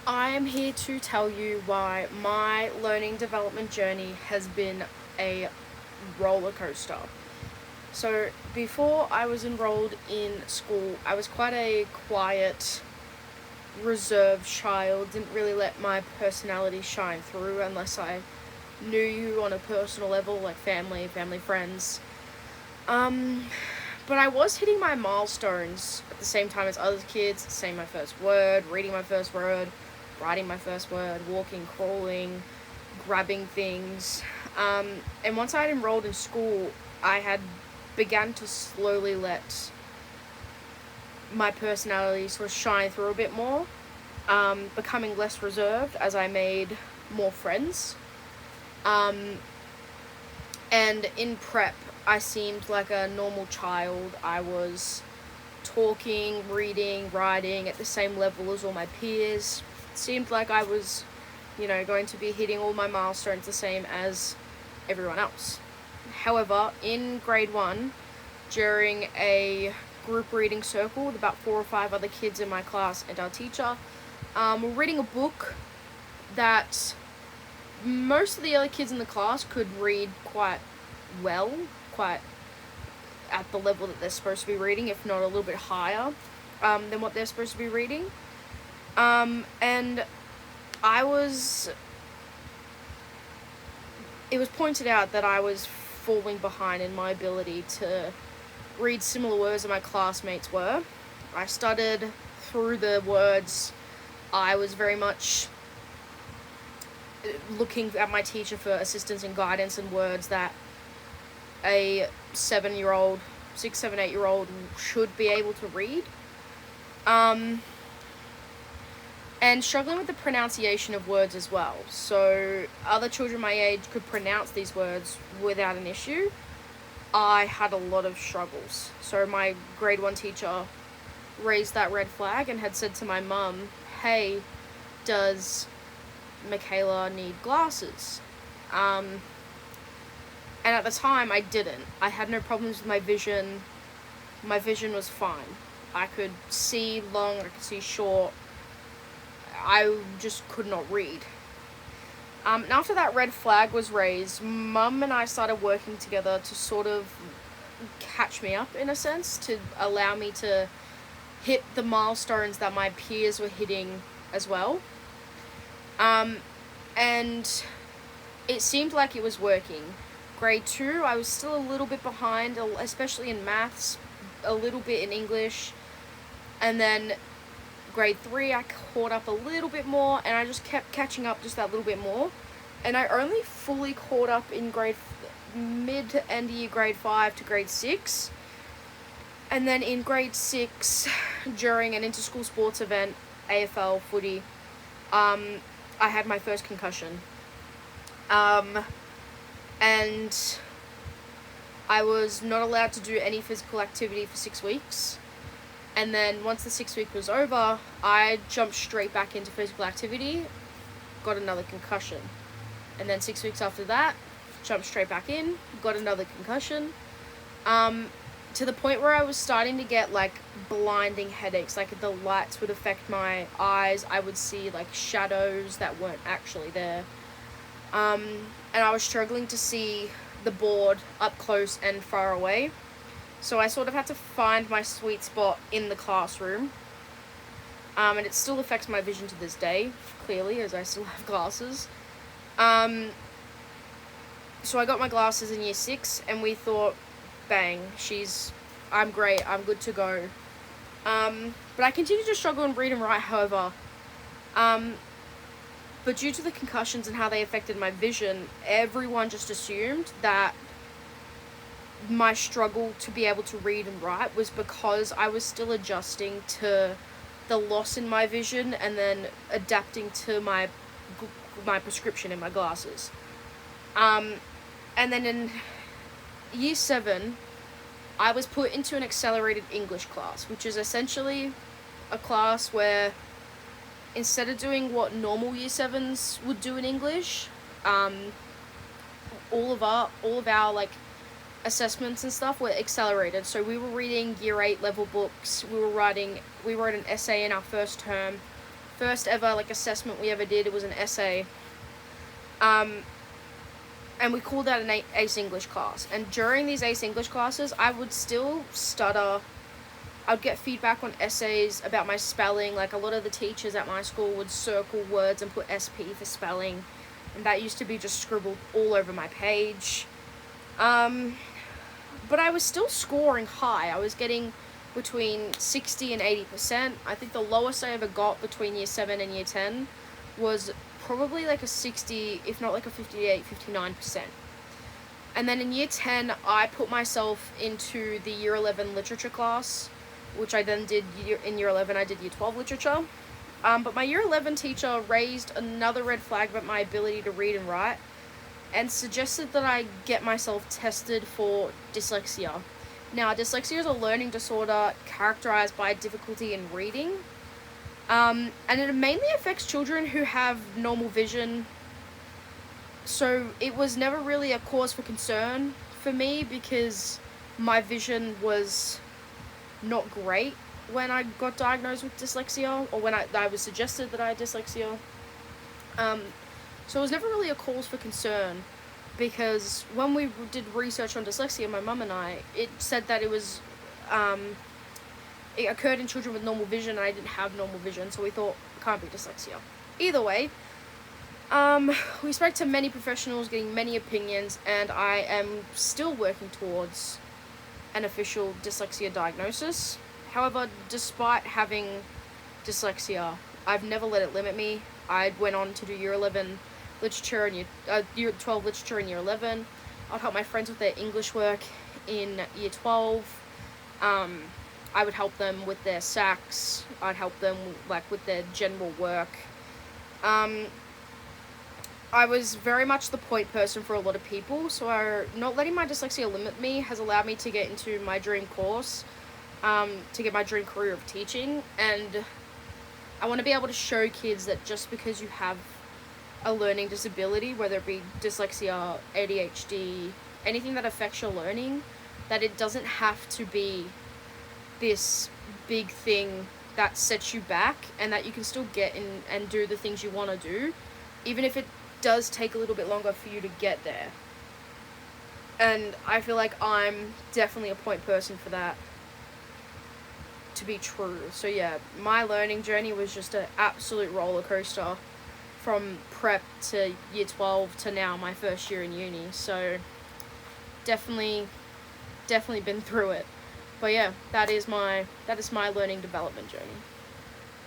I am here to tell you why my learning development journey has been a roller coaster. So, before I was enrolled in school, I was quite a quiet, reserved child, didn't really let my personality shine through unless I knew you on a personal level, like family friends. Um, but I was hitting my milestones at the same time as other kids, saying my first word, reading my first word, writing my first word, walking, crawling, grabbing things. And once I had enrolled in school, I had began to slowly let my personality sort of shine through a bit more, becoming less reserved as I made more friends. Um, and in prep, I seemed like a normal child. I was talking, reading, writing at the same level as all my peers. It seemed like I was, going to be hitting all my milestones the same as everyone else. However, in grade 1, during a group reading circle with about 4 or 5 other kids in my class and our teacher, we're reading a book that most of the other kids in the class could read quite well, quite at the level that they're supposed to be reading, if not a little bit higher than what they're supposed to be reading. And I was. It was pointed out that I was falling behind in my ability to read similar words that my classmates were. I stuttered through the words. I was very much looking at my teacher for assistance and guidance in words that a 7-year-old, 6, 7, 8-year-old should be able to read. And struggling with the pronunciation of words as well. So other children my age could pronounce these words without an issue. I had a lot of struggles. So my grade 1 teacher raised that red flag and had said to my mum, "Hey, does Mikayla need glasses?" And at the time, I didn't. I had no problems with my vision. My vision was fine. I could see long, I could see short. I just could not read. And after that red flag was raised, Mum and I started working together to sort of catch me up, in a sense, to allow me to hit the milestones that my peers were hitting as well. And it seemed like it was working. Grade 2, I was still a little bit behind, especially in maths, a little bit in English. And then grade 3, I caught up a little bit more, and I just kept catching up just that little bit more. And I only fully caught up in mid to end of year grade 5 to grade 6. And then in grade 6, during an inter-school sports event, AFL footy, I had my first concussion. And I was not allowed to do any physical activity for 6 weeks. And then once the 6 week was over, I jumped straight back into physical activity, got another concussion. And then 6 weeks after that, jumped straight back in, got another concussion. To the point where I was starting to get like blinding headaches, like the lights would affect my eyes. I would see like shadows that weren't actually there. And I was struggling to see the board up close and far away. So I sort of had to find my sweet spot in the classroom. And it still affects my vision to this day, clearly, as I still have glasses. So I got my glasses in year 6, and we thought, bang, I'm great, I'm good to go. But I continued to struggle and read and write, however. But due to the concussions and how they affected my vision, everyone just assumed that my struggle to be able to read and write was because I was still adjusting to the loss in my vision and then adapting to my prescription in my glasses. And then in year 7, I was put into an accelerated English class, which is essentially a class where instead of doing what normal year 7s would do in English, all of our like assessments and stuff were accelerated. So we were reading year 8 level books. We wrote an essay in our first term. first ever like assessment we ever did. It was an essay. And we called that an ACE English class. And during these ACE English classes, I would still stutter. I'd get feedback on essays about my spelling. Like, a lot of the teachers at my school would circle words and put SP for spelling. And that used to be just scribbled all over my page. But I was still scoring high. I was getting between 60 and 80%. I think the lowest I ever got between year 7 and year 10 was probably like a 60, if not like a 58, 59%. And then in year 10, I put myself into the year 11 literature class, which I then did in year 11, I did year 12 literature. But my year 11 teacher raised another red flag about my ability to read and write and suggested that I get myself tested for dyslexia. Now, dyslexia is a learning disorder characterized by difficulty in reading. And it mainly affects children who have normal vision. So it was never really a cause for concern for me because my vision was not great when I got diagnosed with dyslexia, or when I was suggested that I had dyslexia. So it was never really a cause for concern, because when we did research on dyslexia, my mum and I, it said that it was it occurred in children with normal vision, and I didn't have normal vision, so we thought it can't be dyslexia. Either way, we spoke to many professionals, getting many opinions, and I am still working towards an official dyslexia diagnosis. However, despite having dyslexia, I've never let it limit me. I went on to do year 11 literature and year 12 literature in year 11. I'd help my friends with their English work in year 12. I would help them with their SACs. I'd help them with their general work. I was very much the point person for a lot of people, so not letting my dyslexia limit me has allowed me to get into my dream course, to get my dream career of teaching. And I want to be able to show kids that just because you have a learning disability, whether it be dyslexia, ADHD, anything that affects your learning, that it doesn't have to be this big thing that sets you back, and that you can still get in and do the things you want to do, even if it does take a little bit longer for you to get there. And I feel like I'm definitely a point person for that to be true. So yeah, my learning journey was just an absolute roller coaster from prep to year 12 to now my first year in uni. So definitely been through it. But yeah, that is my learning development journey.